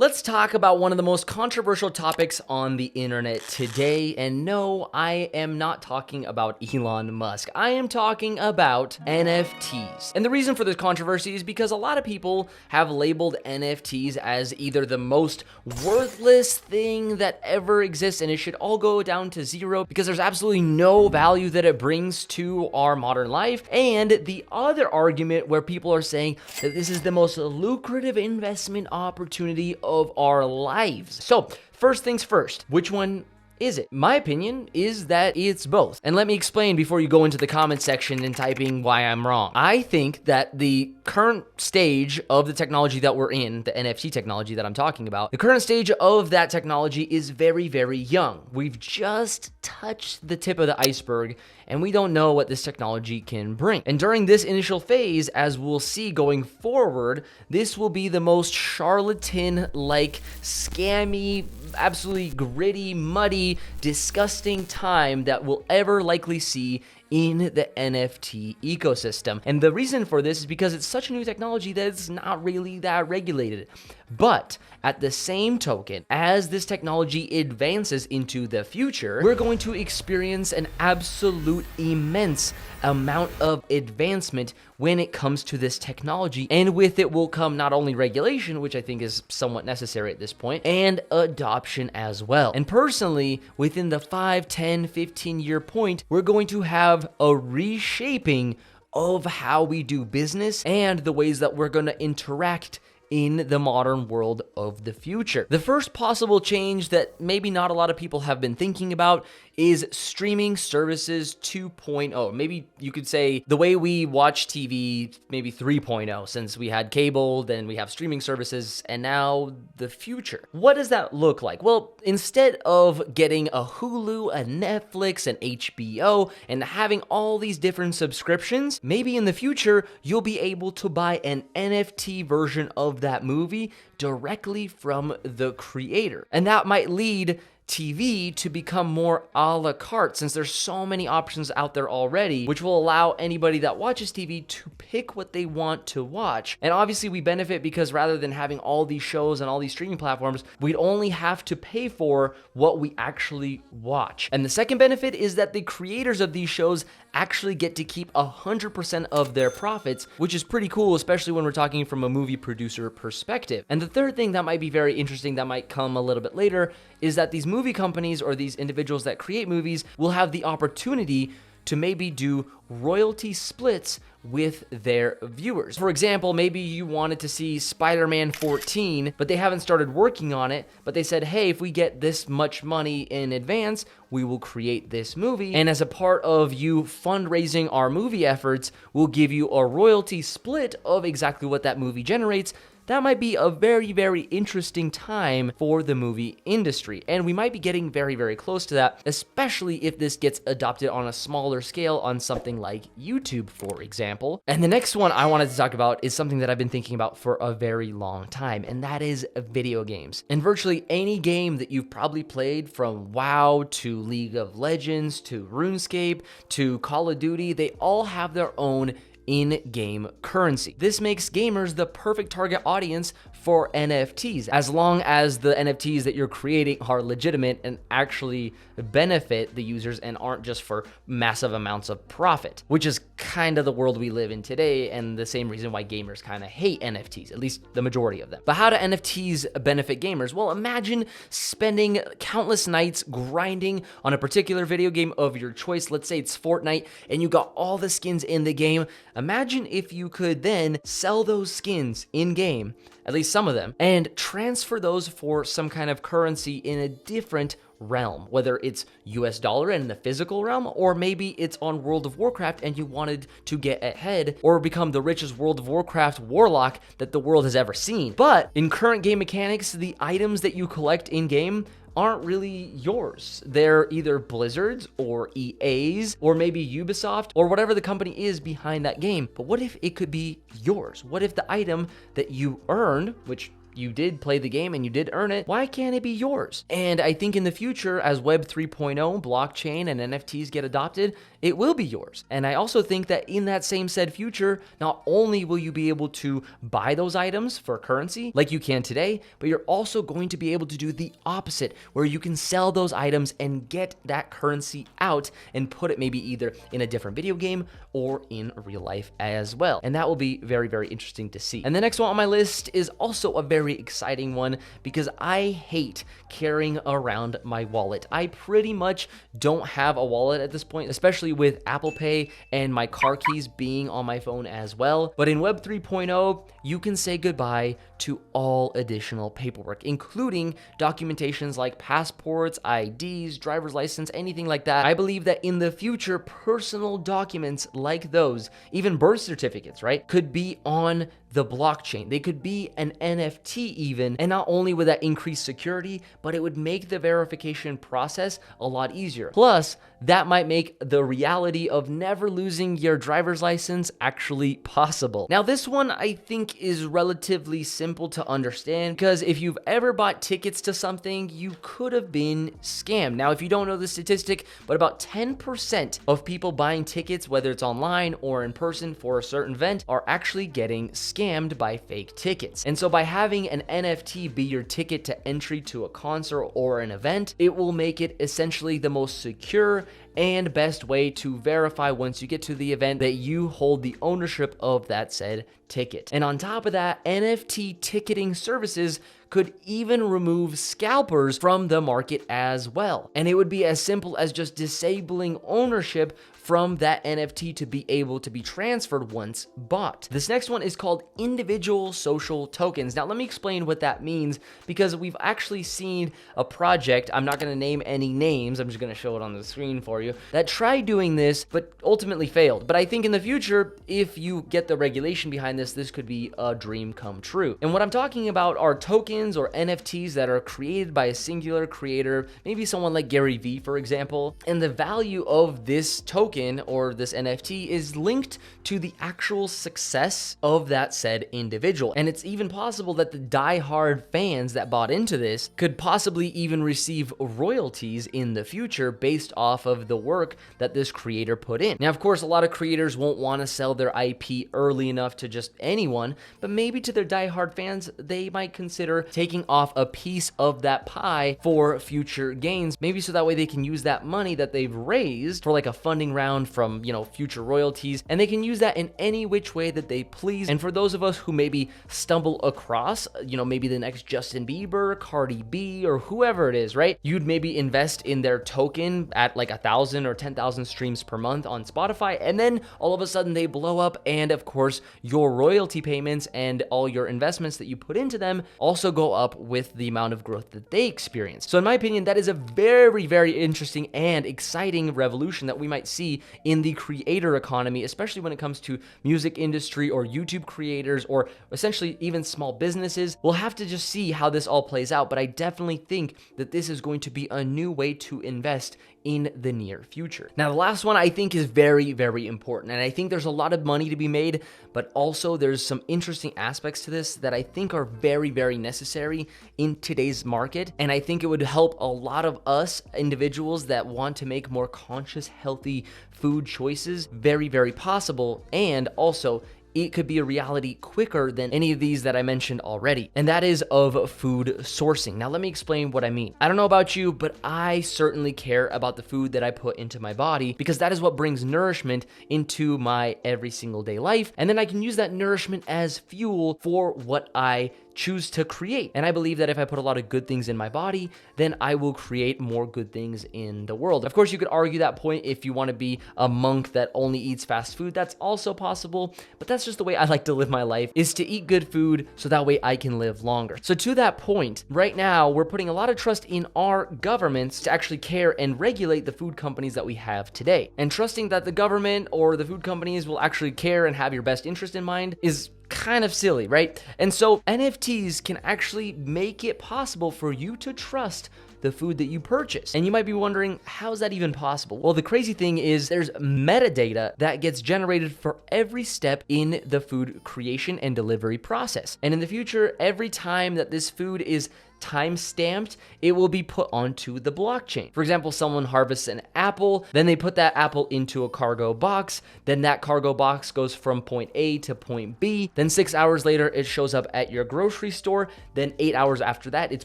Let's talk about one of the most controversial topics on the internet today. And no, I am not talking about Elon Musk. I am talking about NFTs. And the reason for this controversy is because a lot of people have labeled NFTs as either the most worthless thing that ever exists and it should all go down to zero because there's absolutely no value that it brings to our modern life. And the other argument where people are saying that this is the most lucrative investment opportunity of our lives. So first things first, which one is it? My opinion is that it's both. And let me explain before you go into the comment section and typing why I'm wrong. I think that the current stage of the technology that we're in, the NFT technology that I'm talking about, the current stage of that technology is very, very young. We've just touched the tip of the iceberg and we don't know what this technology can bring. And during this initial phase, as we'll see going forward, this will be the most charlatan-like, scammy, absolutely gritty, muddy, disgusting time that we'll ever likely see in the NFT ecosystem. And the reason for this is because it's such a new technology that it's not really that regulated. But at the same token, as this technology advances into the future, we're going to experience an absolute immense amount of advancement when it comes to this technology. And with it will come not only regulation, which I think is somewhat necessary at this point, and adoption as well. And personally, within the 5, 10, 15-year point, we're going to have a reshaping of how we do business and the ways that we're going to interact in the modern world of the future. The first possible change that maybe not a lot of people have been thinking about is streaming services 2.0. Maybe you could say the way we watch TV, maybe 3.0, since we had cable, then we have streaming services, and now the future. What does that look like? Well, instead of getting a Hulu, a Netflix, an HBO, and having all these different subscriptions, maybe in the future, you'll be able to buy an NFT version of that movie directly from the creator. And that might lead TV to become more a la carte, since there's so many options out there already, which will allow anybody that watches TV to pick what they want to watch. And obviously we benefit because rather than having all these shows and all these streaming platforms, we'd only have to pay for what we actually watch. And the second benefit is that the creators of these shows actually get to keep 100% of their profits, which is pretty cool, especially when we're talking from a movie producer perspective. And the third thing that might be very interesting that might come a little bit later is that these movie companies or these individuals that create movies will have the opportunity to maybe do royalty splits with their viewers. For example, maybe you wanted to see Spider-Man 14, but they haven't started working on it, but they said, hey, if we get this much money in advance, we will create this movie. And as a part of you fundraising our movie efforts, we'll give you a royalty split of exactly what that movie generates. That might be a very, very interesting time for the movie industry. And we might be getting very, very close to that, especially if this gets adopted on a smaller scale on something like YouTube, for example. And the next one I wanted to talk about is something that I've been thinking about for a very long time, and that is video games. And virtually any game that you've probably played, from WoW to League of Legends to RuneScape to Call of Duty, they all have their own in-game currency. This makes gamers the perfect target audience for NFTs, as long as the NFTs that you're creating are legitimate and actually benefit the users and aren't just for massive amounts of profit, which is kind of the world we live in today and the same reason why gamers kind of hate NFTs, at least the majority of them. But how do NFTs benefit gamers? Well, imagine spending countless nights grinding on a particular video game of your choice. Let's say it's Fortnite and you got all the skins in the game. Imagine if you could then sell those skins in-game, at least some of them, and transfer those for some kind of currency in a different realm, whether it's US dollar in the physical realm, or maybe it's on World of Warcraft and you wanted to get ahead or become the richest World of Warcraft warlock that the world has ever seen. But in current game mechanics, the items that you collect in-game aren't really yours. They're either Blizzard's or EA's or maybe Ubisoft or whatever the company is behind that game. But what if it could be yours? What if the item that you earned, which you did play the game and you did earn it, why can't it be yours? And I think in the future, as Web 3.0, blockchain, and NFTs get adopted, it will be yours. And I also think that in that same said future, not only will you be able to buy those items for currency like you can today, but you're also going to be able to do the opposite, where you can sell those items and get that currency out and put it maybe either in a different video game or in real life as well. And that will be very, very interesting to see. And the next one on my list is also a very exciting one because I hate carrying around my wallet. I pretty much don't have a wallet at this point, especially with Apple Pay and my car keys being on my phone as well. But in Web 3.0, you can say goodbye to all additional paperwork, including documentations like passports, IDs, driver's license, anything like that. I believe that in the future, personal documents like those, even birth certificates, right, could be on the blockchain. They could be an NFT even, and not only would that increase security, but it would make the verification process a lot easier. Plus, that might make the reality of never losing your driver's license actually possible. Now, this one I think is relatively simple to understand because if you've ever bought tickets to something, you could have been scammed. Now, if you don't know the statistic, but about 10% of people buying tickets, whether it's online or in person for a certain event, are actually getting scammed by fake tickets. And so by having an NFT be your ticket to entry to a concert or an event, it will make it essentially the most secure and best way to verify once you get to the event that you hold the ownership of that said ticket. And on top of that, NFT ticketing services could even remove scalpers from the market as well. And it would be as simple as just disabling ownership from that NFT to be able to be transferred once bought. This next one is called individual social tokens. Now, let me explain what that means because we've actually seen a project, I'm not gonna name any names, I'm just gonna show it on the screen for you, that tried doing this, but ultimately failed. But I think in the future, if you get the regulation behind this, this could be a dream come true. And what I'm talking about are tokens or NFTs that are created by a singular creator, maybe someone like Gary Vee, for example, and the value of this token or this NFT is linked to the actual success of that said individual. And it's even possible that the die-hard fans that bought into this could possibly even receive royalties in the future based off of the work that this creator put in. Now, of course, a lot of creators won't want to sell their IP early enough to just anyone, but maybe to their die-hard fans, they might consider taking off a piece of that pie for future gains, maybe so that way they can use that money that they've raised for like a funding round from, future royalties, and they can use that in any which way that they please. And for those of us who maybe stumble across, maybe the next Justin Bieber, Cardi B, or whoever it is, right? You'd maybe invest in their token at like 1,000 or 10,000 streams per month on Spotify, and then all of a sudden they blow up, and of course, your royalty payments and all your investments that you put into them also go up with the amount of growth that they experience. So in my opinion, that is a very, very interesting and exciting revolution that we might see in the creator economy, especially when it comes to music industry or YouTube creators or essentially even small businesses. We'll have to just see how this all plays out, but I definitely think that this is going to be a new way to invest in the near future. Now, the last one I think is very, very important, and I think there's a lot of money to be made, but also there's some interesting aspects to this that I think are very, very necessary in today's market, and I think it would help a lot of us individuals that want to make more conscious, healthy food choices very, very possible, and also it could be a reality quicker than any of these that I mentioned already, and that is of food sourcing. Now, let me explain what I mean. I don't know about you, but I certainly care about the food that I put into my body because that is what brings nourishment into my every single day life, and then I can use that nourishment as fuel for what I choose to create. And I believe that if I put a lot of good things in my body, then I will create more good things in the world. Of course, you could argue that point if you want to be a monk that only eats fast food. That's also possible, but that's just the way I like to live my life, is to eat good food so that way I can live longer. So to that point, right now, we're putting a lot of trust in our governments to actually care and regulate the food companies that we have today. And trusting that the government or the food companies will actually care and have your best interest in mind is kind of silly, right? And so NFTs can actually make it possible for you to trust the food that you purchase. And you might be wondering, how is that even possible? Well, the crazy thing is there's metadata that gets generated for every step in the food creation and delivery process. And in the future, every time that this food is time stamped, it will be put onto the blockchain. For example, someone harvests an apple, then they put that apple into a cargo box, then that cargo box goes from point A to point B, then 6 hours later, it shows up at your grocery store, then 8 hours after that, it's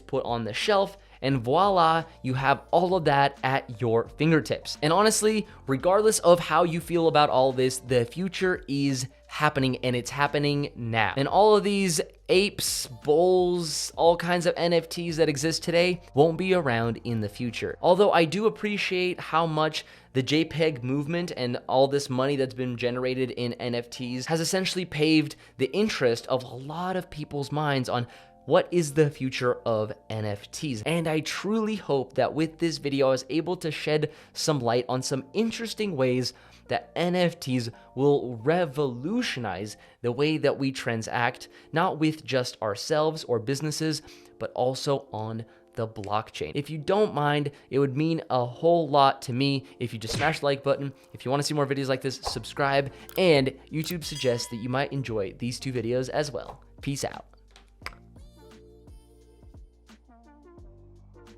put on the shelf, and voila, you have all of that at your fingertips. And honestly, regardless of how you feel about all this, the future is happening, and it's happening now. And all of these apes, bulls, all kinds of NFTs that exist today won't be around in the future. Although I do appreciate how much the JPEG movement and all this money that's been generated in NFTs has essentially paved the interest of a lot of people's minds on what is the future of NFTs. And I truly hope that with this video, I was able to shed some light on some interesting ways that NFTs will revolutionize the way that we transact, not with just ourselves or businesses, but also on the blockchain. If you don't mind, it would mean a whole lot to me if you just smash the like button. If you want to see more videos like this, subscribe, and YouTube suggests that you might enjoy these two videos as well. Peace out.